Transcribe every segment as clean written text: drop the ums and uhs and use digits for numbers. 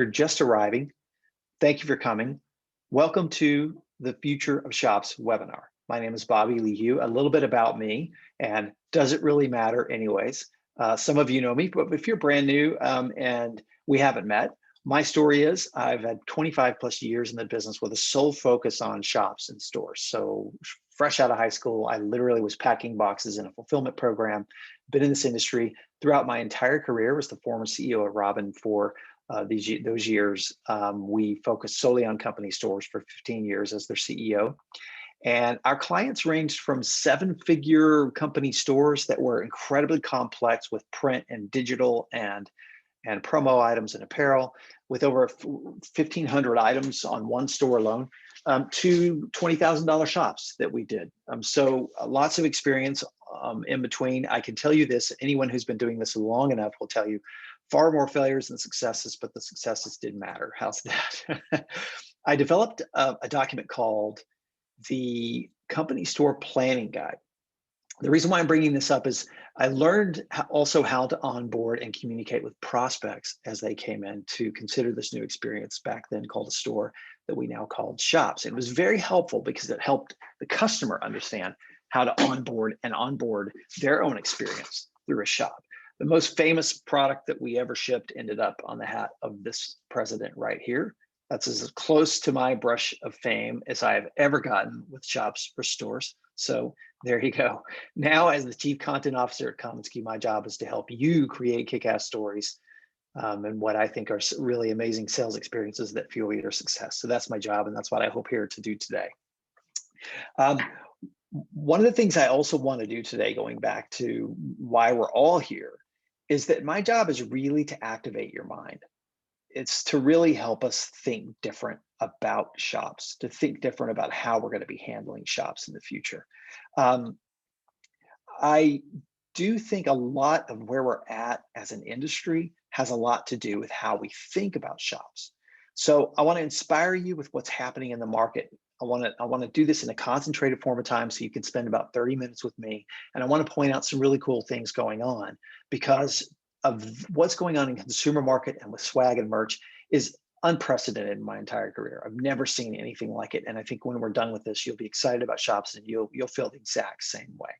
You're just arriving, thank you for coming. Welcome to the Future of Shops webinar. My name is Bobby Lee Hugh. A little bit about me, and does it really matter anyways? Some of you know me, but if you're brand new and we haven't met, my story is I've had 25 plus years in the business with a sole focus on shops and stores. So fresh out of high school, I literally was packing boxes in a fulfillment program, been in this industry throughout my entire career, was the former CEO of Robin for those years. We focused solely on company stores for 15 years as their CEO. And our clients ranged from seven-figure company stores that were incredibly complex with print and digital and promo items and apparel with over 1,500 items on one store alone, to $20,000 shops that we did. So lots of experience in between. I can tell you this, anyone who's been doing this long enough will tell you far more failures than successes, but the successes didn't matter. How's that? I developed a document called the Company Store Planning Guide. The reason why I'm bringing this up is I learned also how to onboard and communicate with prospects as they came in to consider this new experience back then called a store that we now called shops. It was very helpful because it helped the customer understand how to onboard their own experience through a shop. The most famous product that we ever shipped ended up on the hat of this president right here. That's as close to my brush of fame as I've ever gotten with shops or stores. So there you go. Now, as the Chief Content Officer at commonsku, my job is to help you create kick-ass stories and what I think are really amazing sales experiences that fuel your success. So that's my job, and that's what I hope here to do today. One of the things I also want to do today, going back to why we're all here, is that my job is really to activate your mind. It's to really help us think different about shops, to think different about how we're going to be handling shops in the future. I do think a lot of where we're at as an industry has a lot to do with how we think about shops. So I want to inspire you with what's happening in the market. I want to do this in a concentrated form of time so you can spend about 30 minutes with me. And I want to point out some really cool things going on because of what's going on in consumer market and with swag and merch is unprecedented in my entire career. I've never seen anything like it. And I think when we're done with this, you'll be excited about shops and you'll feel the exact same way.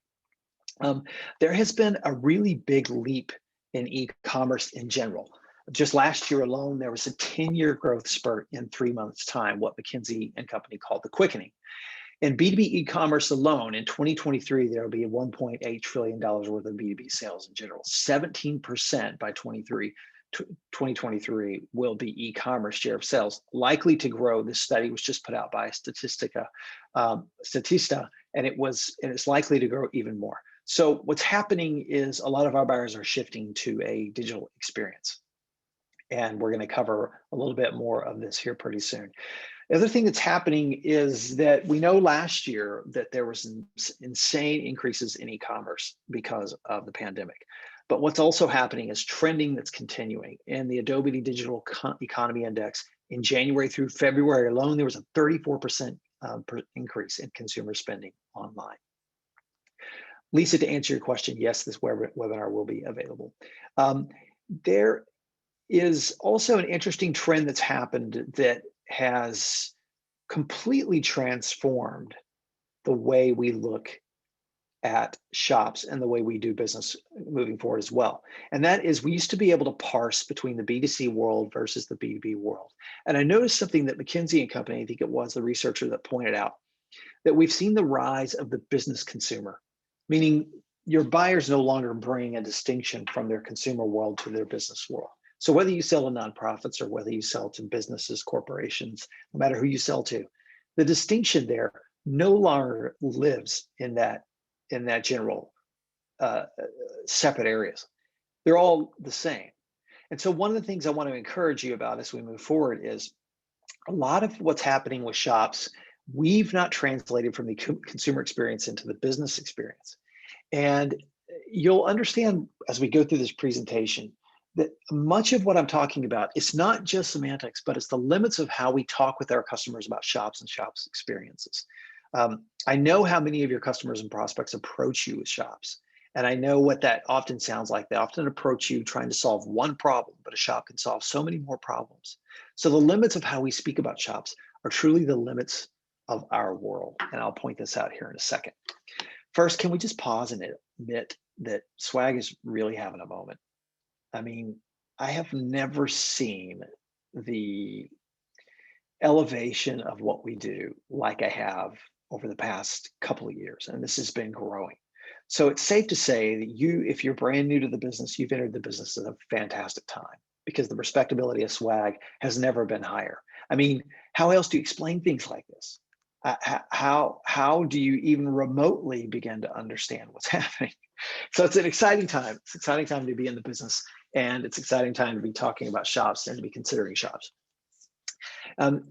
There has been a really big leap in e-commerce in general. Just last year alone, there was a 10-year growth spurt in 3 months' time, what McKinsey and Company called the quickening. In B2B e-commerce alone, in 2023, there will be $1.8 trillion worth of B2B sales in general. 17% by 2023 will be e-commerce share of sales, likely to grow. This study was just put out by Statista, and it's likely to grow even more. So what's happening is a lot of our buyers are shifting to a digital experience. And we're going to cover a little bit more of this here pretty soon. The other thing that's happening is that we know last year that there was insane increases in e-commerce because of the pandemic. But what's also happening is trending that's continuing. In the Adobe Digital Economy Index, in January through February alone, there was a 34% increase in consumer spending online. Lisa, to answer your question, yes, this webinar will be available. There is also an interesting trend that's happened that has completely transformed the way we look at shops and the way we do business moving forward as well. And that is, we used to be able to parse between the B2C world versus the B2B world. And I noticed something that McKinsey and Company, I think it was the researcher that pointed out, that we've seen the rise of the business consumer, meaning your buyers no longer bring a distinction from their consumer world to their business world. So whether you sell to nonprofits or whether you sell to businesses, corporations, no matter who you sell to, the distinction there no longer lives in that general separate areas. They're all the same. And so one of the things I want to encourage you about as we move forward is a lot of what's happening with shops, we've not translated from the consumer experience into the business experience. And you'll understand as we go through this presentation that much of what I'm talking about, it's not just semantics, but it's the limits of how we talk with our customers about shops and shops experiences. I know how many of your customers and prospects approach you with shops. And I know what that often sounds like. They often approach you trying to solve one problem, but a shop can solve so many more problems. So the limits of how we speak about shops are truly the limits of our world. And I'll point this out here in a second. First, can we just pause and admit that swag is really having a moment? I mean, I have never seen the elevation of what we do like I have over the past couple of years, and this has been growing. So it's safe to say that if you're brand new to the business, you've entered the business at a fantastic time because the respectability of swag has never been higher. I mean, how else do you explain things like this? How do you even remotely begin to understand what's happening? So it's an exciting time. It's an exciting time to be in the business, and it's an exciting time to be talking about shops and to be considering shops. Um,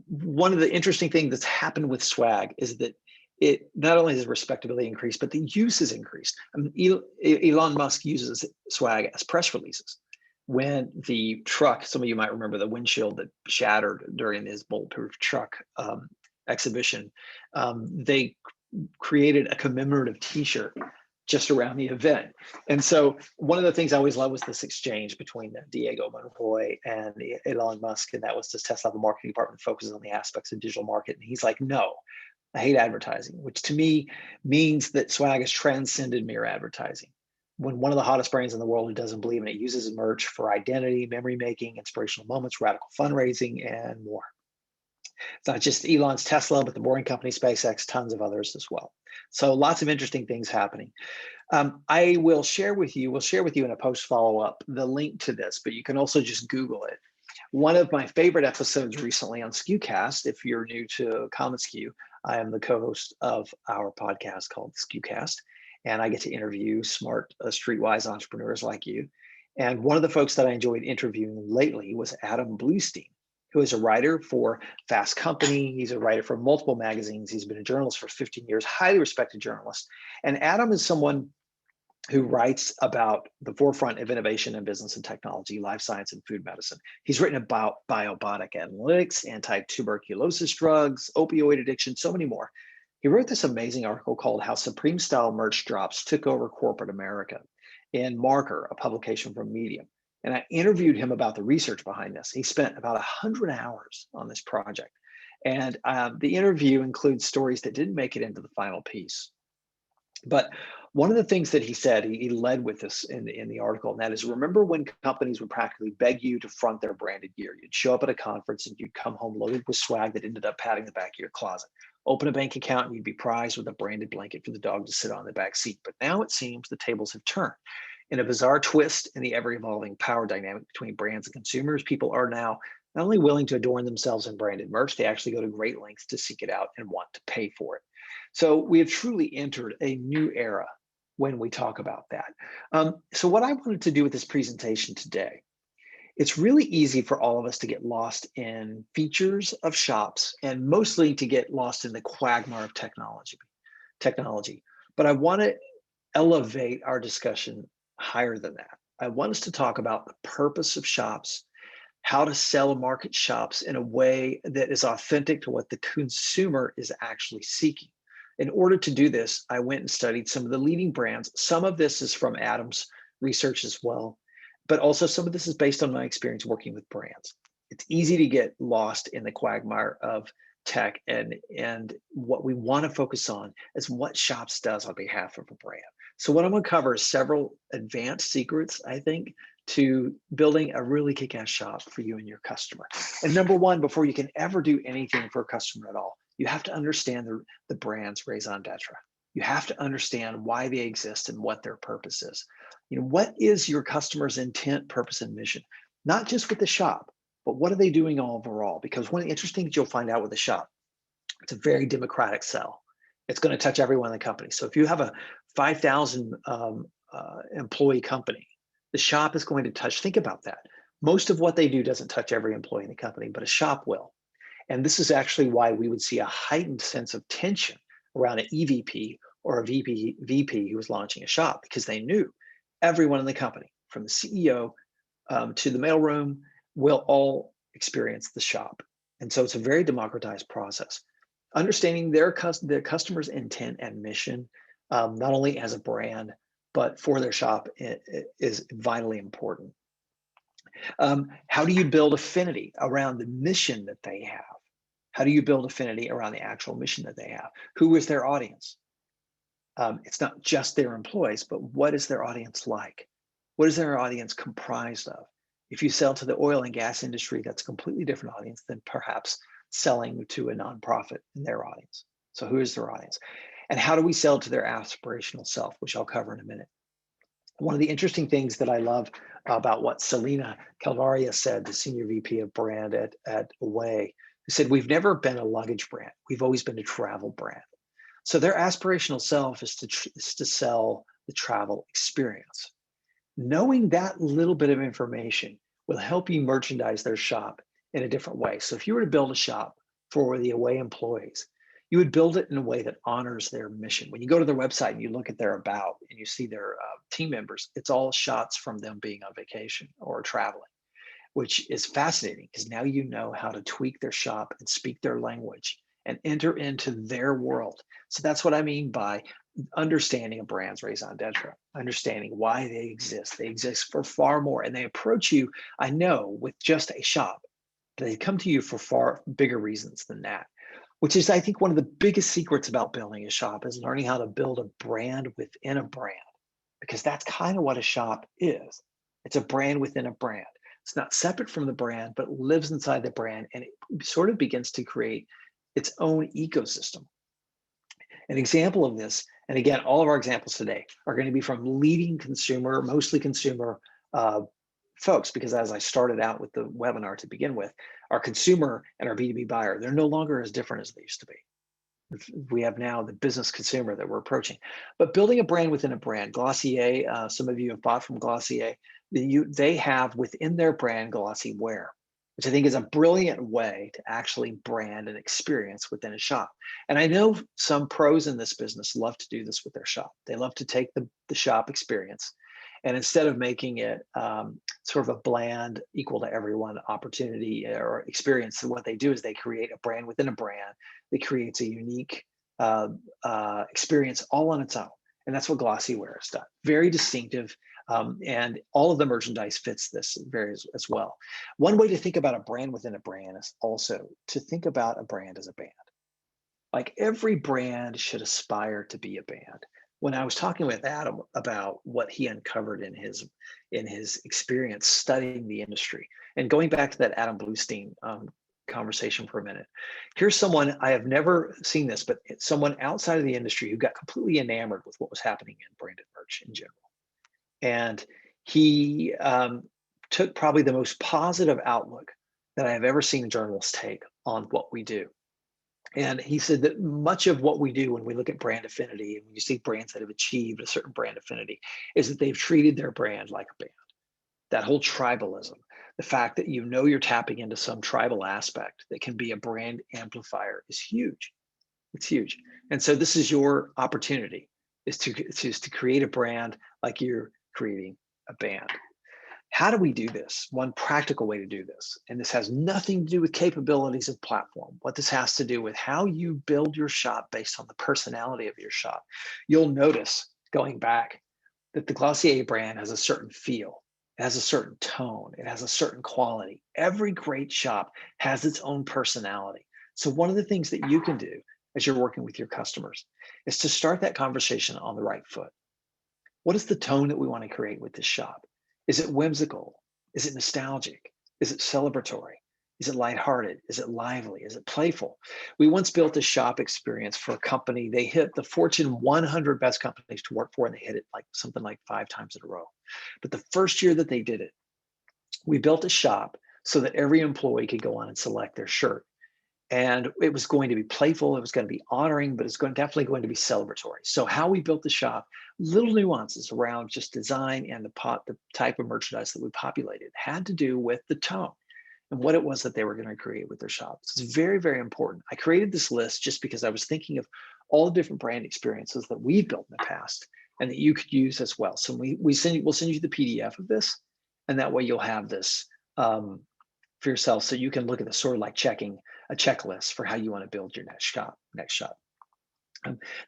One of the interesting things that's happened with swag is that it not only has respectability increased, but the use has increased. Elon Musk uses swag as press releases. When the truck, some of you might remember the windshield that shattered during his bulletproof truck exhibition, they created a commemorative T-shirt just around the event. And so one of the things I always loved was this exchange between Diego Monroy and Elon Musk, and that was just Tesla, the marketing department focuses on the aspects of digital marketing. And he's like, no, I hate advertising, which to me means that swag has transcended mere advertising. When one of the hottest brands in the world who doesn't believe in it uses merch for identity, memory making, inspirational moments, radical fundraising, and more. It's not just Elon's Tesla, but the Boring Company, SpaceX, tons of others as well. So lots of interesting things happening. I will share with you, we'll share with you in a post follow-up the link to this, but you can also just Google it. One of my favorite episodes recently on SKUcast, if you're new to Common SKU, I am the co-host of our podcast called SKUcast, and I get to interview smart, streetwise entrepreneurs like you. And one of the folks that I enjoyed interviewing lately was Adam Bluestein, who is a writer for Fast Company. He's a writer for multiple magazines. He's been a journalist for 15 years, highly respected journalist. And Adam is someone who writes about the forefront of innovation in business and technology, life science, and food medicine. He's written about biotic analytics, anti-tuberculosis drugs, opioid addiction, so many more. He wrote this amazing article called How Supreme Style Merch Drops Took Over Corporate America in Marker, a publication from Medium. And I interviewed him about the research behind this. He spent about 100 hours on this project. And the interview includes stories that didn't make it into the final piece. But one of the things that he said, he led with this in the article, and that is, remember when companies would practically beg you to front their branded gear? You'd show up at a conference and you'd come home loaded with swag that ended up padding the back of your closet. Open a bank account and you'd be prized with a branded blanket for the dog to sit on the back seat. But now it seems the tables have turned. In a bizarre twist in the ever-evolving power dynamic between brands and consumers, people are now not only willing to adorn themselves in branded merch, they actually go to great lengths to seek it out and want to pay for it. So we have truly entered a new era when we talk about that. So what I wanted to do with this presentation today, it's really easy for all of us to get lost in features of shops and mostly to get lost in the quagmire of technology. But I want to elevate our discussion higher than that. I want us to talk about the purpose of shops, how to sell and market shops in a way that is authentic to what the consumer is actually seeking. In order to do this, I went and studied some of the leading brands. Some of this is from Adam's research as well, but also some of this is based on my experience working with brands. It's easy to get lost in the quagmire of tech, and what we want to focus on is what shops does on behalf of a brand. So what I'm going to cover is several advanced secrets, I think, to building a really kick-ass shop for you and your customer. And number one, before you can ever do anything for a customer at all, you have to understand the brand's raison d'etre. You have to understand why they exist and what their purpose is. You know, what is your customer's intent, purpose, and mission? Not just with the shop, but what are they doing overall? Because one of the interesting things you'll find out with the shop, it's a very democratic sell. It's going to touch everyone in the company. So if you have a 5,000 employee company, the shop is going to touch, think about that. Most of what they do doesn't touch every employee in the company, but a shop will. And this is actually why we would see a heightened sense of tension around an EVP or a VP who was launching a shop, because they knew everyone in the company, from the CEO to the mailroom, will all experience the shop. And so it's a very democratized process. Understanding their customer's intent and mission, not only as a brand, but for their shop is vitally important. How do you build affinity around the mission that they have? How do you build affinity around the actual mission that they have? Who is their audience? It's not just their employees, but what is their audience like? What is their audience comprised of? If you sell to the oil and gas industry, that's a completely different audience than perhaps selling to a nonprofit in their audience. So who is their audience? And how do we sell to their aspirational self, which I'll cover in a minute. One of the interesting things that I love about what Selena Calvaria said, the senior VP of brand at Away, who said, we've never been a luggage brand. We've always been a travel brand. So their aspirational self is to sell the travel experience. Knowing that little bit of information will help you merchandise their shop in a different way. So if you were to build a shop for the Away employees, you would build it in a way that honors their mission. When you go to their website and you look at their about and you see their team members, it's all shots from them being on vacation or traveling, which is fascinating because now you know how to tweak their shop and speak their language and enter into their world. So that's what I mean by understanding a brand's raison d'etre, understanding why they exist. They exist for far more, and they approach you, I know, with just a shop. They come to you for far bigger reasons than that, which is, I think, one of the biggest secrets about building a shop is learning how to build a brand within a brand, because that's kind of what a shop is. It's a brand within a brand. It's not separate from the brand, but lives inside the brand, and it sort of begins to create its own ecosystem. An example of this, and again, all of our examples today are going to be from leading consumer, mostly consumer folks, because as I started out with the webinar to begin with, our consumer and our B2B buyer, they're no longer as different as they used to be. We have now the business consumer that we're approaching. But building a brand within a brand, Glossier, some of you have bought from Glossier, they have within their brand Glossy Wear, which I think is a brilliant way to actually brand an experience within a shop. And I know some pros in this business love to do this with their shop. They love to take the shop experience, and instead of making it sort of a bland, equal to everyone opportunity or experience, so what they do is they create a brand within a brand that creates a unique experience all on its own. And that's what Glossy Wear has done. Very distinctive. And all of the merchandise fits this very as well. One way to think about a brand within a brand is also to think about a brand as a band. Like every brand should aspire to be a band. When I was talking with Adam about what he uncovered in his experience studying the industry, and going back to that Adam Bluestein conversation for a minute, here's someone, I have never seen this, but it's someone outside of the industry who got completely enamored with what was happening in branded merch in general. And he took probably the most positive outlook that I have ever seen journalists take on what we do. And he said that much of what we do when we look at brand affinity, and when you see brands that have achieved a certain brand affinity, is that they've treated their brand like a band. That whole tribalism, the fact that you know you're tapping into some tribal aspect that can be a brand amplifier is huge. It's huge. And so this is your opportunity, is to create a brand like you're creating a band. How do we do this? One practical way to do this, and this has nothing to do with capabilities of platform. What this has to do with how you build your shop based on the personality of your shop. You'll notice, going back, that the Glossier brand has a certain feel. It has a certain tone. It has a certain quality. Every great shop has its own personality. So one of the things that you can do as you're working with your customers is to start that conversation on the right foot. What is the tone that we want to create with this shop? Is it whimsical? Is it nostalgic? Is it celebratory? Is it lighthearted? Is it lively? Is it playful? We once built a shop experience for a company. They hit the Fortune 100 best companies to work for, and they hit it like something like 5 times in a row. But the first year that they did it, we built a shop so that every employee could go on and select their shirt. And it was going to be playful, it was going to be honoring, but it's definitely going to be celebratory. So how we built the shop, little nuances around just design and the type of merchandise that we populated had to do with the tone and what it was that they were going to create with their shop. So it's very, very important. I created this list just because I was thinking of all the different brand experiences that we've built in the past and that you could use as well. So we'll send you the PDF of this, and that way you'll have this for yourself, so you can look at the sort of like checking a checklist for how you want to build your next shop.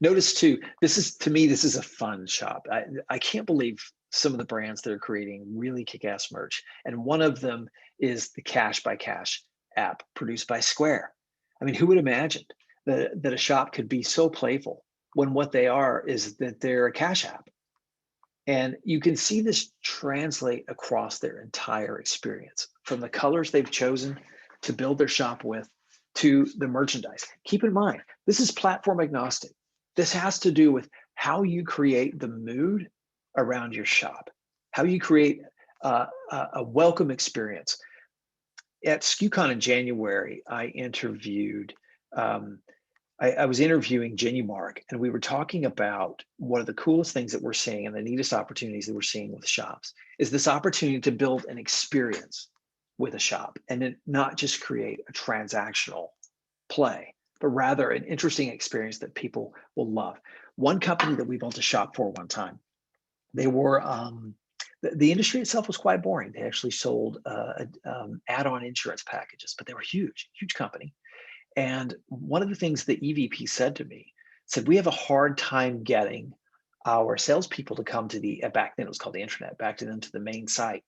Notice too, to me, this is a fun shop. I can't believe some of the brands that are creating really kick-ass merch. And one of them is the Cash by Cash app produced by Square. I mean, who would imagine that a shop could be so playful when what they are is that they're a cash app? And you can see this translate across their entire experience, from the colors they've chosen to build their shop with to the merchandise. Keep in mind, this is platform agnostic. This has to do with how you create the mood around your shop, how you create a welcome experience. At SKUCon in January, I was interviewing Genumark, and we were talking about one of the coolest things that we're seeing and the neatest opportunities that we're seeing with shops is this opportunity to build an experience with a shop and then not just create a transactional play, but rather an interesting experience that people will love. One company that we built a shop for one time, they were the industry itself was quite boring. They actually sold add-on insurance packages, but they were huge, huge company. And one of the things the EVP said to me said, we have a hard time getting our salespeople to come to back then it was called the intranet, back to them to the main site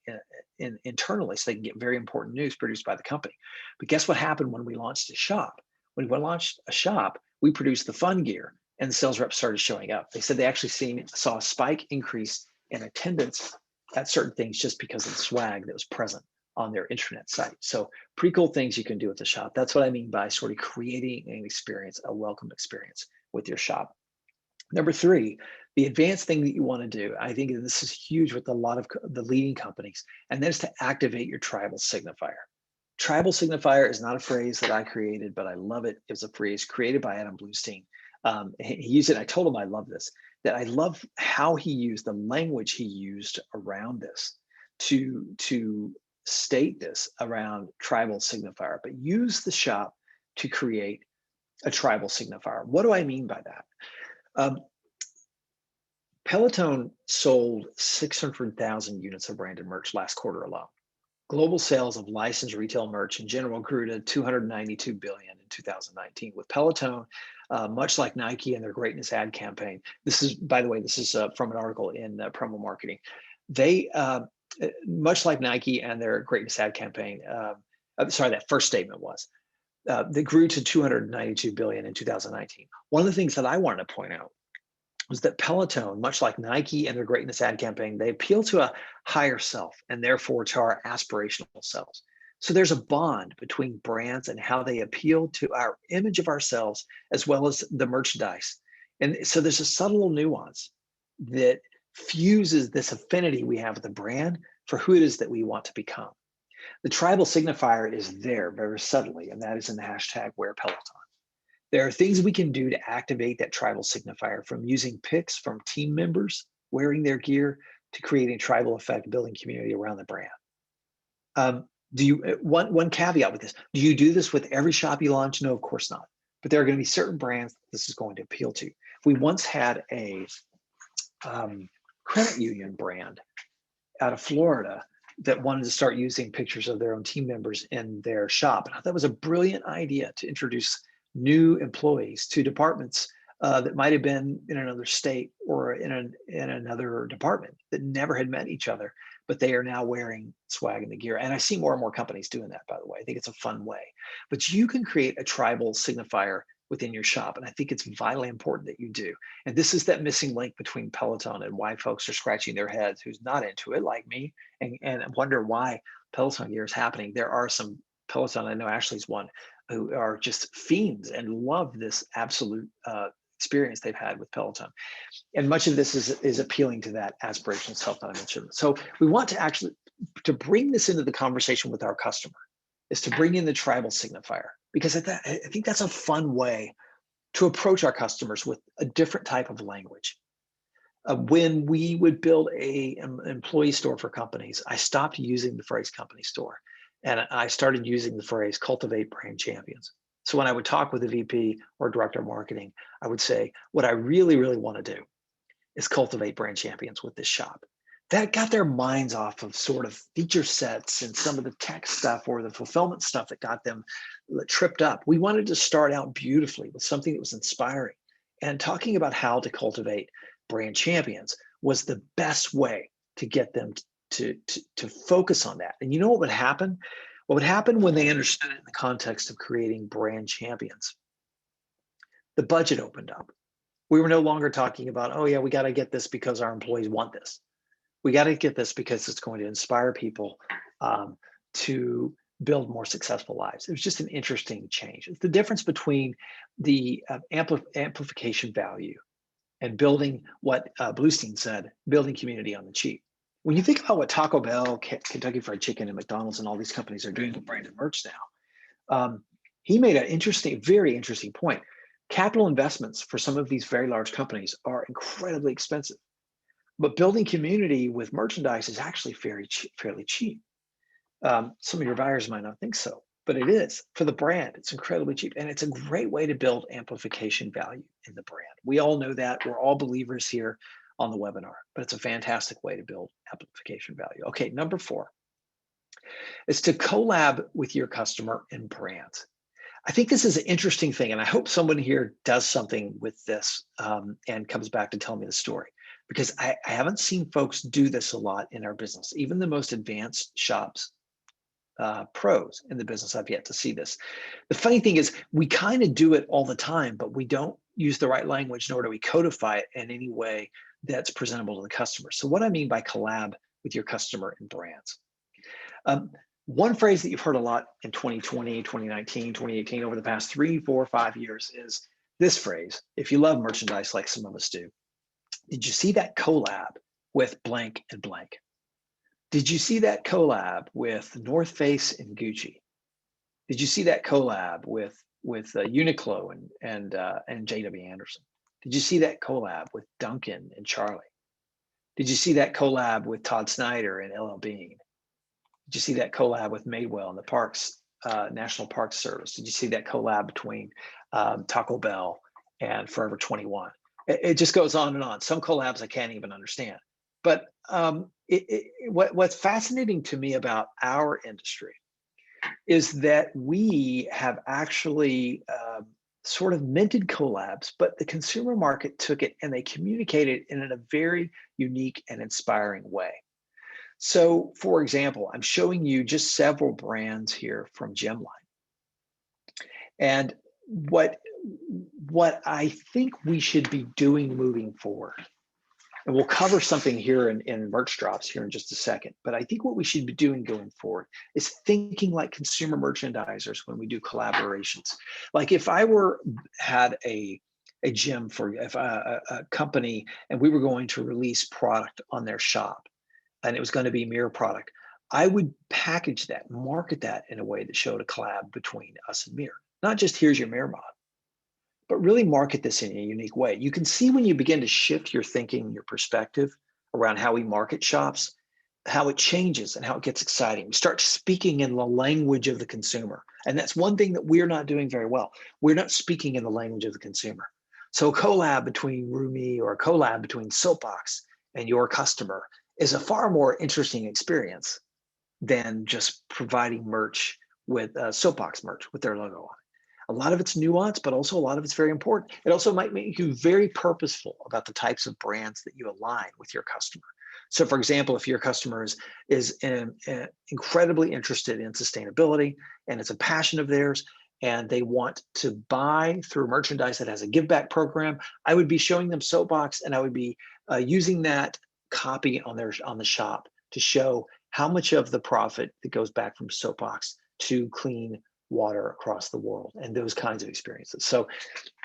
internally so they can get very important news produced by the company. But guess what happened when we launched a shop? When we launched a shop, we produced the fun gear and the sales reps started showing up. They said they actually saw a spike increase in attendance at certain things just because of the swag that was present on their intranet site. So pretty cool things you can do with the shop. That's what I mean by sort of creating an experience, a welcome experience with your shop. Number three, the advanced thing that you want to do, I think this is huge with a lot of the leading companies, and that is to activate your tribal signifier. Tribal signifier is not a phrase that I created, but I love it. It was a phrase created by Adam Bluestein. He used it. I told him I love this, that I love how he used the language he used around this to state this around tribal signifier, but use the shop to create a tribal signifier. What do I mean by that? Peloton sold 600,000 units of branded merch last quarter alone. Global sales of licensed retail merch in general grew to 292 billion in 2019. With Peloton, much like Nike and their greatness ad campaign, this is, by the way, this is from an article in Promo Marketing. They, much like Nike and their greatness ad campaign, sorry, that first statement was, they grew to 292 billion in 2019. One of the things that I wanted to point out was that Peloton, much like Nike and their greatness ad campaign, they appeal to a higher self and therefore to our aspirational selves. So there's a bond between brands and how they appeal to our image of ourselves as well as the merchandise. And so there's a subtle nuance that fuses this affinity we have with the brand for who it is that we want to become. The tribal signifier is there very subtly, and that is in the hashtag Wear Peloton. There are things we can do to activate that tribal signifier, from using pics from team members wearing their gear to creating tribal effect, building community around the brand. One caveat with this, do you do this with every shop you launch? No, of course not. But there are going to be certain brands this is going to appeal to. We once had a credit union brand out of Florida that wanted to start using pictures of their own team members in their shop. And I thought that was a brilliant idea to introduce new employees to departments that might have been in another state or in another department that never had met each other, but they are now wearing swag in the gear. And I see more and more companies doing that, by the way. I think it's a fun way. But you can create a tribal signifier within your shop, and I think it's vitally important that you do. And this is that missing link between Peloton and why folks are scratching their heads who's not into it, like me, and wonder why Peloton gear is happening. There are some Peloton, I know Ashley's one, who are just fiends and love this absolute experience they've had with Peloton. And much of this is appealing to that aspirational self that I mentioned. So we want to actually, to bring this into the conversation with our customer, is to bring in the tribal signifier, because I think that's a fun way to approach our customers with a different type of language. When we would build an employee store for companies, I stopped using the phrase company store. And I started using the phrase cultivate brand champions. So when I would talk with a VP or director of marketing, I would say, what I really, really want to do is cultivate brand champions with this shop. That got their minds off of sort of feature sets and some of the tech stuff or the fulfillment stuff that got them tripped up. We wanted to start out beautifully with something that was inspiring And talking about how to cultivate brand champions was the best way to get them to focus on that. And you know what would happen? What would happen when they understood it in the context of creating brand champions? The budget opened up. We were no longer talking about, oh yeah, we got to get this because our employees want this. We got to get this because it's going to inspire people to build more successful lives. It was just an interesting change. It's the difference between the amplification value and building what Bluestein said, building community on the cheap. When you think about what Taco Bell, Kentucky Fried Chicken, and McDonald's and all these companies are doing with branded merch now, he made an interesting, very interesting point. Capital investments for some of these very large companies are incredibly expensive, but building community with merchandise is actually fairly cheap. Some of your buyers might not think so, but it is for the brand. It's incredibly cheap, and it's a great way to build amplification value in the brand. We all know that. We're all believers here on the webinar, but it's a fantastic way to build amplification value. Okay, number 4 is to collab with your customer and brands. I think this is an interesting thing, and I hope someone here does something with this and comes back to tell me the story, because I haven't seen folks do this a lot in our business. Even the most advanced shops, pros in the business, I've yet to see this. The funny thing is we kind of do it all the time, but we don't use the right language, nor do we codify it in any way that's presentable to the customer. So what I mean by collab with your customer and brands. One phrase that you've heard a lot in 2020, 2019, 2018, over the past 3, 4, 5 years is this phrase: if you love merchandise like some of us do, did you see that collab with blank and blank? Did you see that collab with North Face and Gucci? Did you see that collab with Uniqlo and JW Anderson? Did you see that collab with Duncan and Charlie? Did you see that collab with Todd Snyder and LL Bean? Did you see that collab with Madewell and the Parks National Park Service? Did you see that collab between Taco Bell and Forever 21? It just goes on and on. Some collabs I can't even understand. But what's fascinating to me about our industry is that we have actually sort of minted collabs, but the consumer market took it and they communicated in a very unique and inspiring way. So, for example, I'm showing you just several brands here from Gemline. And what I think we should be doing moving forward, and we'll cover something here in merch drops here in just a second, but I think what we should be doing going forward is thinking like consumer merchandisers when we do collaborations. Like if I had a gym for a company and we were going to release product on their shop, and it was going to be mirror product, I would package that, market that in a way that showed a collab between us and mirror. Not just here's your mirror mod, but really market this in a unique way. You can see when you begin to shift your thinking, your perspective around how we market shops, how it changes and how it gets exciting. We start speaking in the language of the consumer. And that's one thing that we're not doing very well. We're not speaking in the language of the consumer. So a collab between Rumi or a collab between Soapbox and your customer is a far more interesting experience than just providing merch with Soapbox merch with their logo on it. A lot of it's nuanced, but also a lot of it's very important. It also might make you very purposeful about the types of brands that you align with your customer. So for example, if your customer is incredibly interested in sustainability and it's a passion of theirs, and they want to buy through merchandise that has a give back program, I would be showing them Soapbox, and I would be using that copy on the shop to show how much of the profit that goes back from Soapbox to clean water across the world and those kinds of experiences. So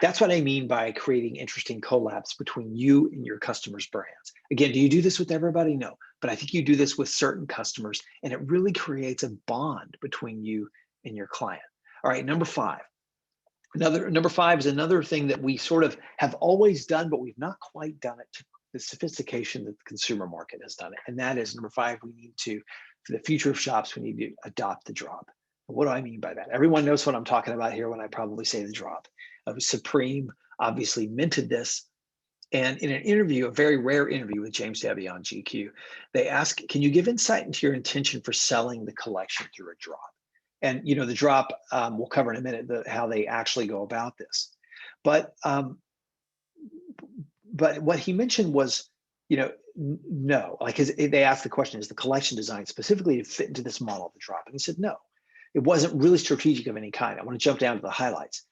that's what I mean by creating interesting collabs between you and your customers' brands. Again, do you do this with everybody? No, but I think you do this with certain customers, and it really creates a bond between you and your client. All right, number 5. Number 5 is another thing that we sort of have always done, but we've not quite done it to the sophistication that the consumer market has done it. And that is number 5, we need to, for the future of shops, we need to adopt the drop. What do I mean by that? Everyone knows what I'm talking about here when I probably say the drop. Supreme obviously minted this. And in an interview, a very rare interview with James Debbie on GQ, they ask, can you give insight into your intention for selling the collection through a drop? And you know, the drop, we'll cover in a minute how they actually go about this. But but what he mentioned was, no, like they asked the question, is the collection designed specifically to fit into this model of the drop? And he said, no, it wasn't really strategic of any kind. I want to jump down to the highlights.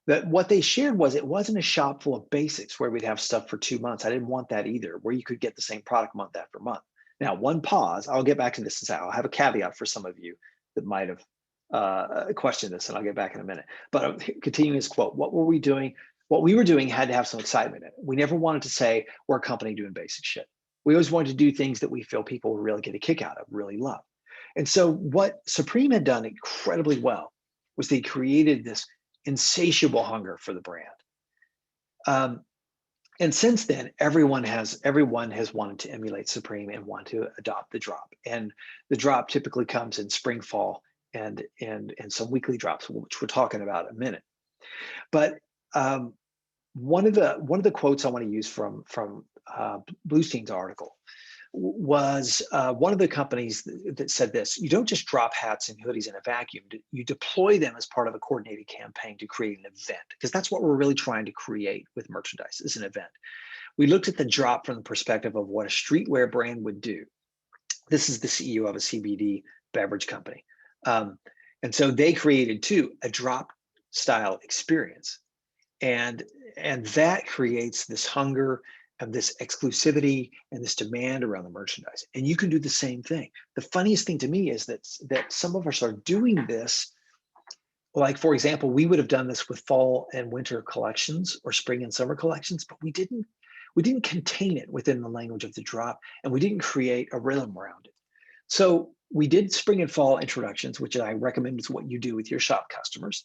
That what they shared was it wasn't a shop full of basics where we'd have stuff for 2 months. I didn't want that either, where you could get the same product month after month. Now, one pause, I'll get back to this, and I'll have a caveat for some of you that might have questioned this, and I'll get back in a minute. But continuing his quote, what were we doing? What we were doing had to have some excitement in it. We never wanted to say we're a company doing basic shit. We always wanted to do things that we feel people will really get a kick out of, really love. And so what Supreme had done incredibly well was they created this insatiable hunger for the brand. And since then, everyone has wanted to emulate Supreme and want to adopt the drop. And the drop typically comes in spring, fall, and some weekly drops, which we're talking about in a minute. But one of the quotes I want to use from Bluestein's article was one of the companies that said this: you don't just drop hats and hoodies in a vacuum, you deploy them as part of a coordinated campaign to create an event, because that's what we're really trying to create with merchandise, is an event. We looked at the drop from the perspective of what a streetwear brand would do. This is the CEO of a CBD beverage company. And so they created too a drop style experience. And that creates this hunger and this exclusivity and this demand around the merchandise. And you can do the same thing. The funniest thing to me is that some of us are doing this. Like, for example, we would have done this with fall and winter collections or spring and summer collections, but we didn't contain it within the language of the drop, and we didn't create a rhythm around it. So we did spring and fall introductions, which I recommend is what you do with your shop customers.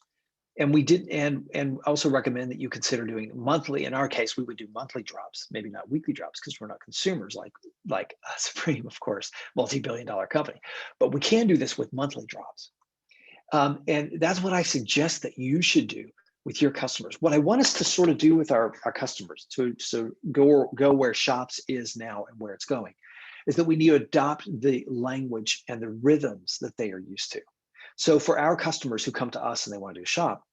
And we did, and also recommend that you consider doing monthly. In our case, we would do monthly drops, maybe not weekly drops, because we're not consumers like Supreme, of course, multi-billion-dollar company. But we can do this with monthly drops. And that's what I suggest that you should do with your customers. What I want us to sort of do with our customers to go where shops is now and where it's going, is that we need to adopt the language and the rhythms that they are used to. So for our customers who come to us and they want to do shop,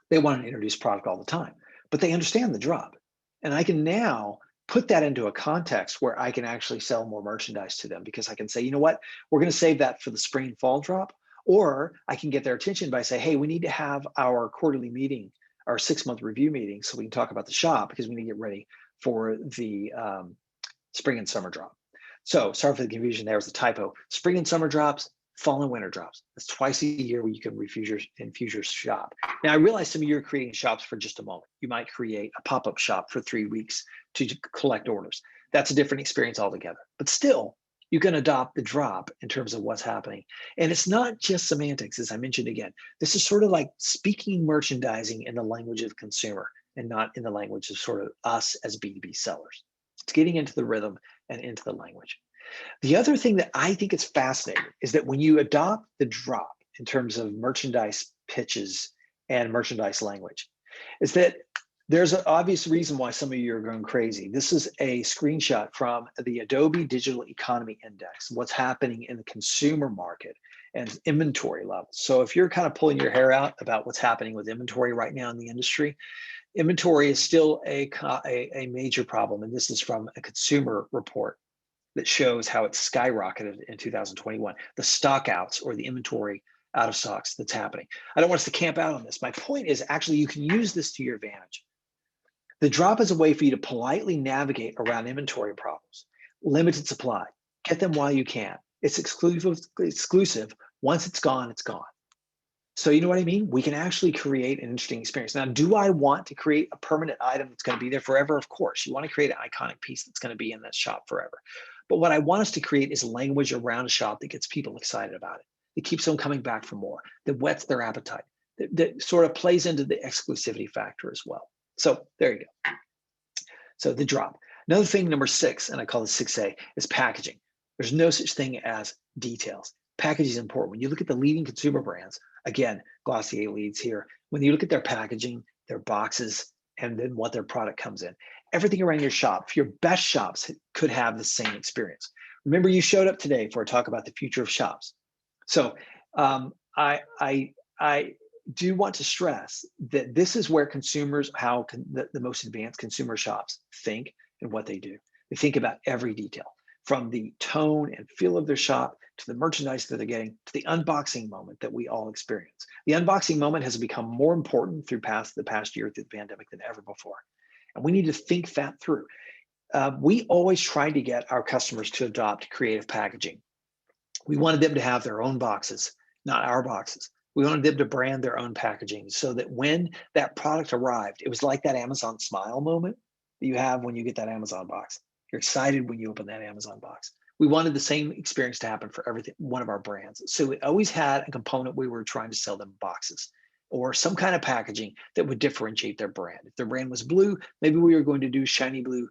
they want to introduce product all the time, but they understand the drop. And I can now put that into a context where I can actually sell more merchandise to them, because I can say, you know what, we're going to save that for the spring and fall drop. Or I can get their attention by saying, hey, we need to have our quarterly meeting, our 6-month review meeting, so we can talk about the shop, because we need to get ready for the spring and summer drop. So sorry for the confusion, there was a typo. Spring and summer drops, fall and winter drops. That's twice a year where you can infuse your shop. Now, I realize some of you are creating shops for just a moment. You might create a pop-up shop for 3 weeks to collect orders. That's a different experience altogether. But still, you can adopt the drop in terms of what's happening. And it's not just semantics, as I mentioned again. This is sort of like speaking merchandising in the language of the consumer and not in the language of sort of us as B2B sellers. It's getting into the rhythm and into the language. The other thing that I think is fascinating is that when you adopt the drop in terms of merchandise pitches and merchandise language, is that there's an obvious reason why some of you are going crazy. This is a screenshot from the Adobe Digital Economy Index, what's happening in the consumer market and inventory levels. So if you're kind of pulling your hair out about what's happening with inventory right now in the industry, inventory is still a major problem. And this is from a consumer report that shows how it's skyrocketed in 2021, the stock outs or the inventory out of stocks that's happening. I don't want us to camp out on this. My point is actually you can use this to your advantage. The drop is a way for you to politely navigate around inventory problems, limited supply, get them while you can. It's exclusive. Once it's gone, it's gone. So you know what I mean? We can actually create an interesting experience. Now, do I want to create a permanent item that's going to be there forever? Of course, you want to create an iconic piece that's going to be in that shop forever. But what I want us to create is language around a shop that gets people excited about it, that keeps them coming back for more, that whets their appetite, that sort of plays into the exclusivity factor as well. So there you go. So the drop. Another thing, number 6, and I call it 6A, is packaging. There's no such thing as details. Packaging is important. When you look at the leading consumer brands, again, Glossier leads here. When you look at their packaging, their boxes, and then what their product comes in, everything around your shop, your best shops could have the same experience. Remember, you showed up today for a talk about the future of shops. So I do want to stress that this is where consumers, the most advanced consumer shops think and what they do. They think about every detail, from the tone and feel of their shop to the merchandise that they're getting to the unboxing moment that we all experience. The unboxing moment has become more important through the past year through the pandemic than ever before. And we need to think that through. We always try to get our customers to adopt creative packaging. We wanted them to have their own boxes, not our boxes. We wanted them to brand their own packaging so that when that product arrived, it was like that Amazon smile moment that you have when you get that Amazon box. You're excited when you open that Amazon box. We wanted the same experience to happen for one of our brands. So it always had a component we were trying to sell them boxes or some kind of packaging that would differentiate their brand. If their brand was blue, maybe we were going to do shiny blue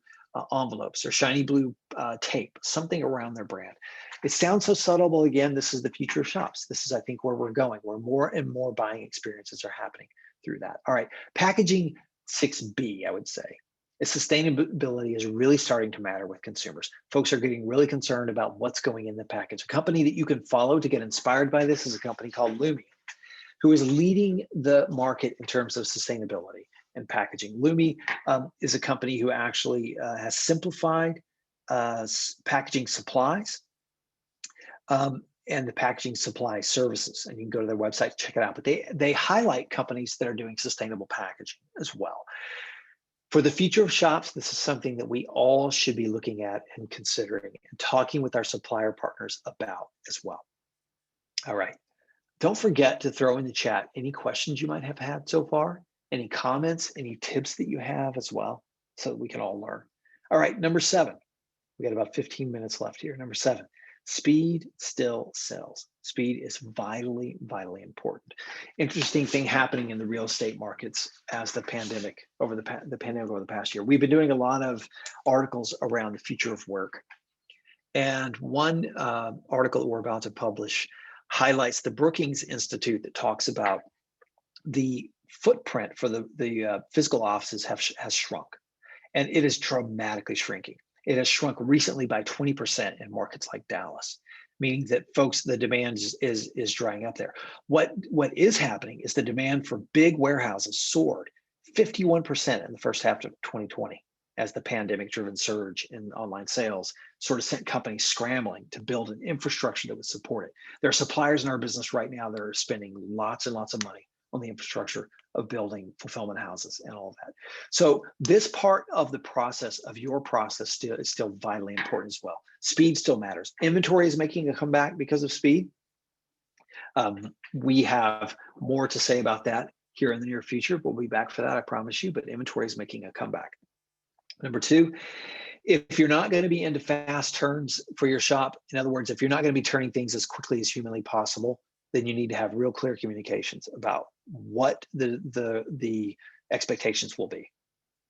envelopes or shiny blue tape, something around their brand. It sounds so subtle, but again, this is the future of shops. This is, I think, where we're going, where more and more buying experiences are happening through that. All right, packaging 6B, I would say. Sustainability is really starting to matter with consumers. Folks are getting really concerned about what's going in the package. A company that you can follow to get inspired by this is a company called Lumi, who is leading the market in terms of sustainability and packaging. Lumi is a company who actually has simplified packaging supplies and the packaging supply services. And you can go to their website, check it out. But they highlight companies that are doing sustainable packaging as well. For the future of shops, this is something that we all should be looking at and considering and talking with our supplier partners about as well. All right. Don't forget to throw in the chat any questions you might have had so far, any comments, any tips that you have as well, so that we can all learn. All right, number 7. We got about 15 minutes left here. Number 7, speed still sells. Speed is vitally, vitally important. Interesting thing happening in the real estate markets as the pandemic over the past year. We've been doing a lot of articles around the future of work. And one article that we're about to publish highlights the Brookings Institute that talks about the footprint for the physical offices has shrunk, and it is dramatically shrinking. It has shrunk recently by 20% in markets like Dallas, meaning that folks, the demand is drying up there. What is happening is the demand for big warehouses soared 51% in the first half of 2020 as the pandemic-driven surge in online sales sort of sent companies scrambling to build an infrastructure that would support it. There are suppliers in our business right now that are spending lots and lots of money on the infrastructure of building fulfillment houses and all of that. So this part of the process of your process is still vitally important as well. Speed still matters. Inventory is making a comeback because of speed. We have more to say about that here in the near future. We'll be back for that, I promise you, but inventory is making a comeback. Number 2, if you're not going to be into fast turns for your shop, in other words, if you're not going to be turning things as quickly as humanly possible, then you need to have real clear communications about what the expectations will be.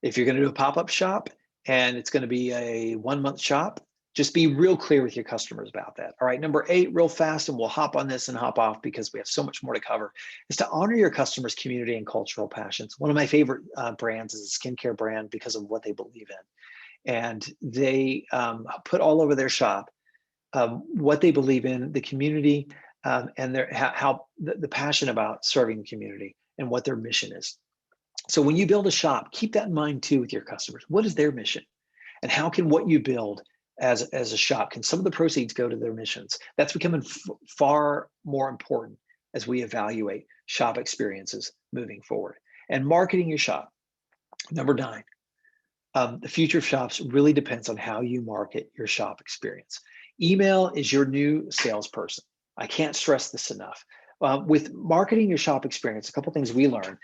If you're going to do a pop-up shop and it's going to be a 1-month shop, just be real clear with your customers about that. All right, number 8, real fast, and we'll hop on this and hop off because we have so much more to cover, is to honor your customers' community and cultural passions. One of my favorite brands is a skincare brand because of what they believe in. And they put all over their shop what they believe in, the community, and the passion about serving the community and what their mission is. So when you build a shop, keep that in mind too with your customers. What is their mission? And how can what you build as a shop, can some of the proceeds go to their missions? That's becoming far more important as we evaluate shop experiences moving forward. And marketing your shop. Number 9, the future of shops really depends on how you market your shop experience. Email is your new salesperson. I can't stress this enough. With marketing your shop experience, a couple things we learned.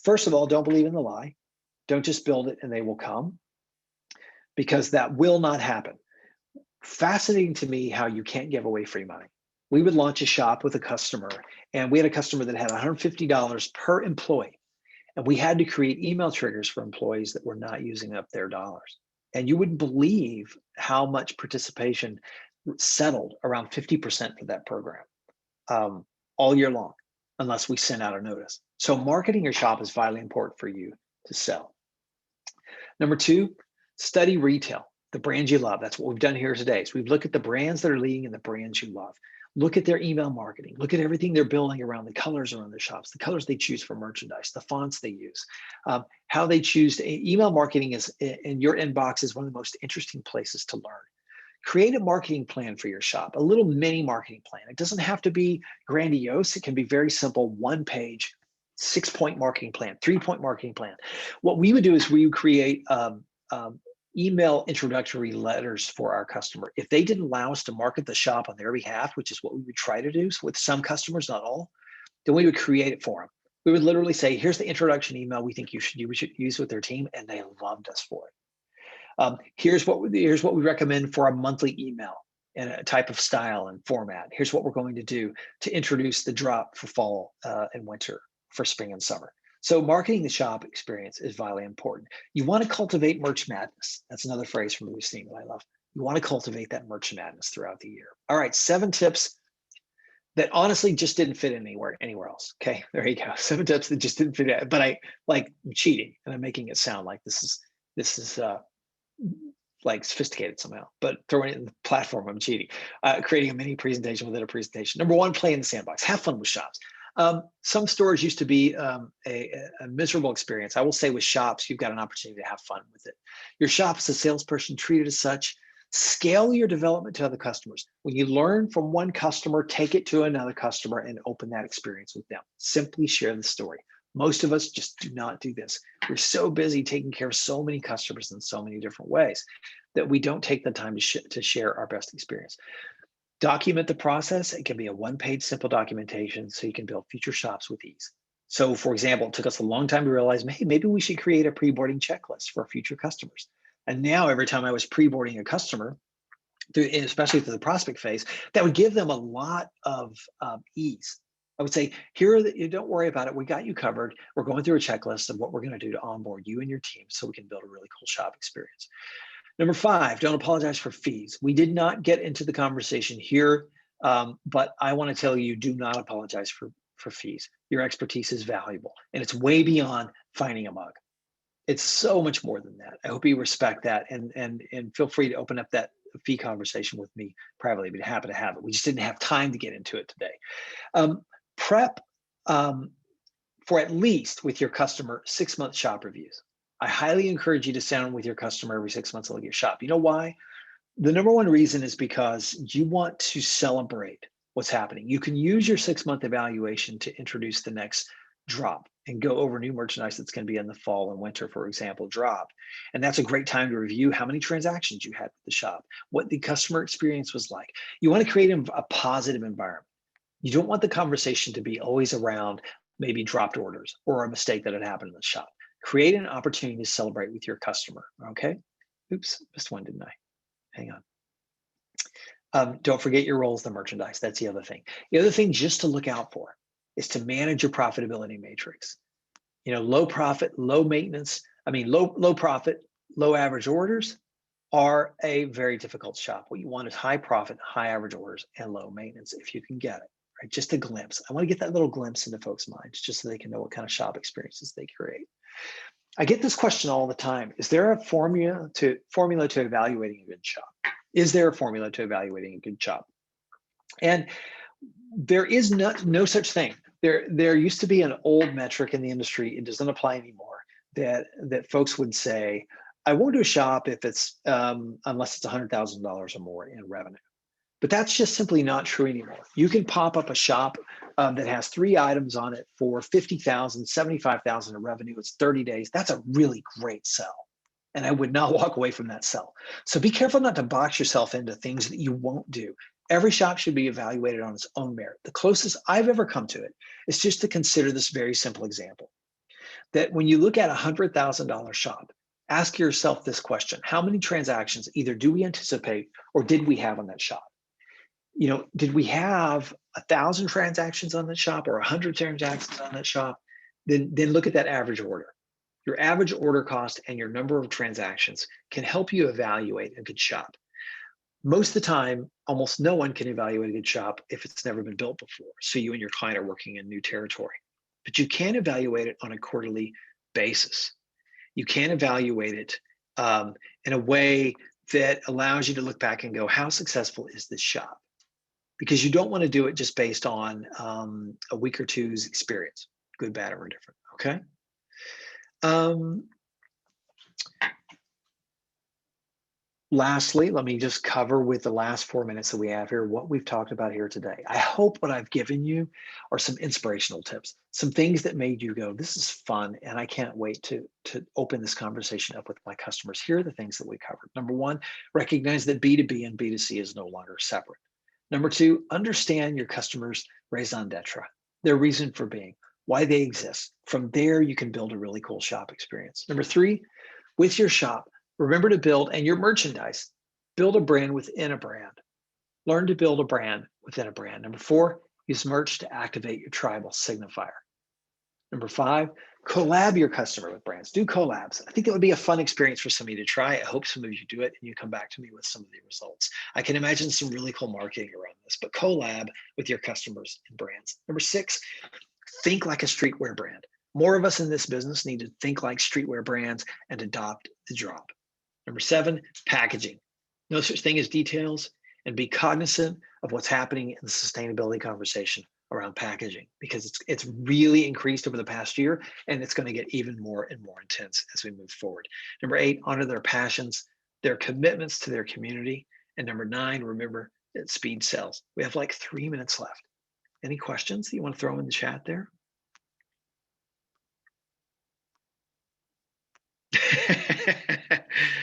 First of all, don't believe in the lie. Don't just build it and they will come, because that will not happen. Fascinating to me how you can't give away free money. We would launch a shop with a customer, and we had a customer that had $150 per employee, and we had to create email triggers for employees that were not using up their dollars. And you wouldn't believe how much participation settled around 50% for that program all year long, unless we sent out a notice. So marketing your shop is vitally important for you to sell. Number 2, study retail, the brands you love. That's what we've done here today. So we've looked at the brands that are leading and the brands you love. Look at their email marketing. Look at everything they're building around the colors around their shops, the colors they choose for merchandise, the fonts they use, how they choose to, email marketing is in your inbox is one of the most interesting places to learn. Create a marketing plan for your shop, a little mini marketing plan. It doesn't have to be grandiose. It can be very simple, 1 page, 6-point marketing plan, 3-point marketing plan. What we would do is we would create email introductory letters for our customer. If they didn't allow us to market the shop on their behalf, which is what we would try to do with some customers, not all, then we would create it for them. We would literally say, here's the introduction email we think you should use with their team, and they loved us for it. Here's what we recommend for a monthly email and a type of style and format. Here's what we're going to do to introduce the drop for fall and winter, for spring and summer. So marketing the shop experience is vitally important. You want to cultivate merch madness. That's another phrase from Lucine that I love. You want to cultivate that merch madness throughout the year. All right, 7 tips that honestly just didn't fit anywhere else. Okay, there you go. 7 tips that just didn't fit in, but I'm cheating and I'm making it sound like this is like sophisticated somehow, but throwing it in the platform, I'm cheating. Creating a mini presentation within a presentation. Number 1, play in the sandbox. Have fun with shops. Some stores used to be a miserable experience. I will say with shops, you've got an opportunity to have fun with it. Your shop is a salesperson, treat it as such. Scale your development to other customers. When you learn from one customer, take it to another customer and open that experience with them. Simply share the story. Most of us just do not do this. We're so busy taking care of so many customers in so many different ways that we don't take the time to share our best experience. Document the process. It can be a 1-page simple documentation so you can build future shops with ease. So for example, it took us a long time to realize, hey, maybe we should create a pre-boarding checklist for future customers. And now every time I was pre-boarding a customer, especially through the prospect phase, that would give them a lot of ease. I would say, don't worry about it. We got you covered. We're going through a checklist of what we're going to do to onboard you and your team so we can build a really cool shop experience. Number 5, don't apologize for fees. We did not get into the conversation here, but I want to tell you, do not apologize for fees. Your expertise is valuable, and it's way beyond finding a mug. It's so much more than that. I hope you respect that, and feel free to open up that fee conversation with me privately. We'd be happy to have it. We just didn't have time to get into it today. Prep for at least with your customer 6-month shop reviews. I highly encourage you to sit down with your customer every 6 months to look at your shop. You know why? The number 1 reason is because you want to celebrate what's happening. You can use your 6-month evaluation to introduce the next drop and go over new merchandise that's going to be in the fall and winter, for example, drop. And that's a great time to review how many transactions you had with the shop, what the customer experience was like. You want to create a positive environment. You don't want the conversation to be always around maybe dropped orders or a mistake that had happened in the shop. Create an opportunity to celebrate with your customer, okay? Oops, missed one, didn't I? Hang on. Don't forget your roles, the merchandise. That's the other thing. The other thing just to look out for is to manage your profitability matrix. Low profit, low maintenance, low profit, low average orders are a very difficult shop. What you want is high profit, high average orders, and low maintenance if you can get it, right? Just a glimpse. I want to get that little glimpse into folks' minds just so they can know what kind of shop experiences they create. I get this question all the time. Is there a formula to evaluating a good shop? Is there a formula to evaluating a good shop? And there is no such thing. There used to be an old metric in the industry. It doesn't apply anymore. That folks would say, I won't do a shop if it's unless it's $100,000 or more in revenue. But that's just simply not true anymore. You can pop up a shop that has 3 items on it for $50,000, $75,000 in revenue. It's 30 days. That's a really great sell. And I would not walk away from that sell. So be careful not to box yourself into things that you won't do. Every shop should be evaluated on its own merit. The closest I've ever come to it is just to consider this very simple example. That when you look at a $100,000 shop, ask yourself this question: how many transactions either do we anticipate or did we have on that shop? Did we have 1,000 transactions on that shop or 100 transactions on that shop? Then look at that average order. Your average order cost and your number of transactions can help you evaluate a good shop. Most of the time, almost no one can evaluate a good shop if it's never been built before. So you and your client are working in new territory. But you can evaluate it on a quarterly basis. You can evaluate it in a way that allows you to look back and go, how successful is this shop? because you don't want to do it just based on a week or two's experience, good, bad, or indifferent. Okay. Um, Lastly, let me just cover with the last 4 minutes that we have here what we've talked about here today. I hope what I've given you are some inspirational tips, some things that made you go, this is fun, and I can't wait to open this conversation up with my customers. Here are the things that we covered. Number one, recognize that B2B and B2C is no longer separate. Number two, understand your customers' raison d'etre, their reason for being, why they exist. From there, you can build a really cool shop experience. Number three, with your shop, remember to build, and your merchandise, build a brand within a brand. Learn to build a brand within a brand. Number four, use merch to activate your tribal signifier. Number five, collab your customer with brands. Do collabs. I think it would be a fun experience for somebody to try. I hope some of you do it and you come back to me with some of the results. I can imagine some really cool marketing around this, but collab with your customers and brands. Number six, think like a streetwear brand. More of us in this business need to think like streetwear brands and adopt the drop. Number seven, packaging. No such thing as details, and be cognizant of what's happening in the sustainability conversation around packaging, because it's really increased over the past year, and it's going to get even more and more intense as we move forward. Number eight, honor their passions, their commitments to their community. And number nine, remember that speed sells. We have like 3 minutes left. Any questions that you want to throw in the chat there?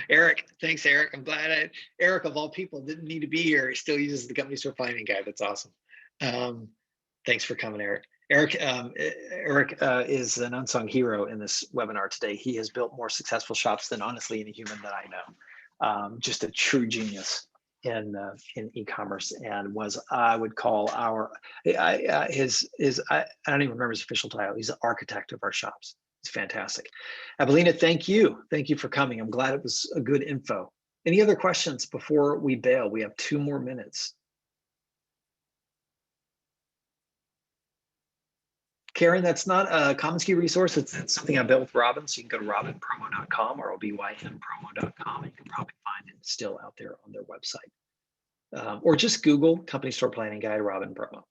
Eric, thanks, Eric. I'm glad Eric, of all people, didn't need to be here. He still uses the company store planning guide. That's awesome. Thanks for coming, Eric. Eric is an unsung hero in this webinar today. He has built more successful shops than honestly any human that I know. Just a true genius in e-commerce, and was, I would call I don't even remember his official title. He's the architect of our shops. It's fantastic. Evelina, thank you. Thank you for coming. I'm glad it was a good info. Any other questions before we bail? We have 2 more minutes. Karen, that's not a Commons Key resource. It's something I built with Robin. So you can go to robinpromo.com or obynpromo.com. And you can probably find it still out there on their website. Or just Google Company Store Planning Guide Robin Promo.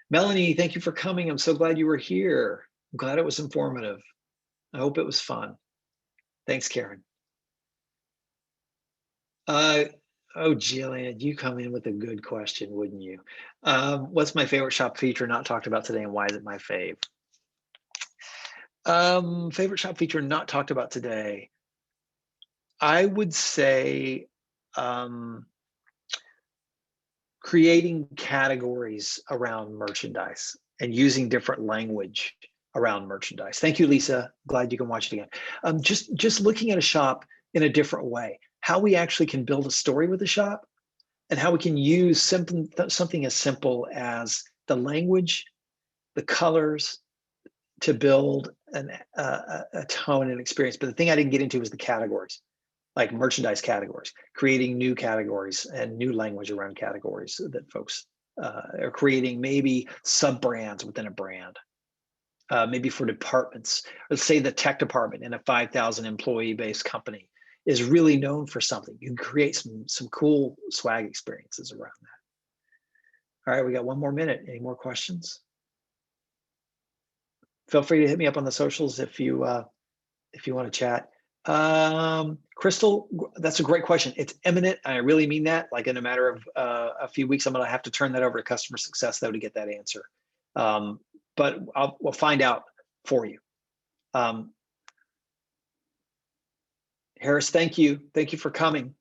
Melanie, thank you for coming. I'm so glad you were here. I'm glad it was informative. I hope it was fun. Thanks, Karen. Oh, Jillian, you come in with a good question, wouldn't you? What's my favorite shop feature not talked about today, and why is it my fave? Favorite shop feature not talked about today. I would say creating categories around merchandise and using different language around merchandise. Thank you, Lisa. Glad you can watch it again. Just looking at a shop in a different way, how we actually can build a story with a shop, and how we can use something as simple as the language, the colors, to build a tone and experience. But the thing I didn't get into was the categories, like merchandise categories, creating new categories and new language around categories that folks are creating, maybe sub-brands within a brand. Maybe for departments. Let's say the tech department in a 5,000 employee based company is really known for something. You can create some cool swag experiences around that. All right, we got 1 more minute. Any more questions? Feel free to hit me up on the socials if you want to chat. Crystal, that's a great question. It's imminent. I really mean that. Like in a matter of a few weeks, I'm going to have to turn that over to customer success though to get that answer. But we'll find out for you. Harris, thank you. Thank you for coming.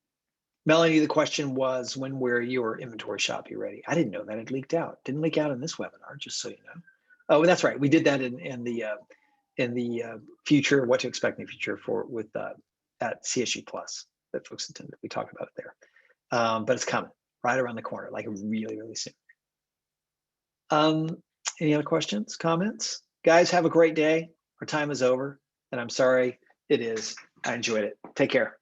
Melanie, the question was, when will your inventory shop be ready? I didn't know that it leaked out. Didn't leak out in this webinar, just so you know. Oh, that's right. We did that in the future, what to expect in the future with at CSU Plus that folks attended. We talked about it there. But it's coming right around the corner, like really, really soon. Any other questions, comments? Guys, have a great day. Our time is over, and I'm sorry it is. I enjoyed it. Take care.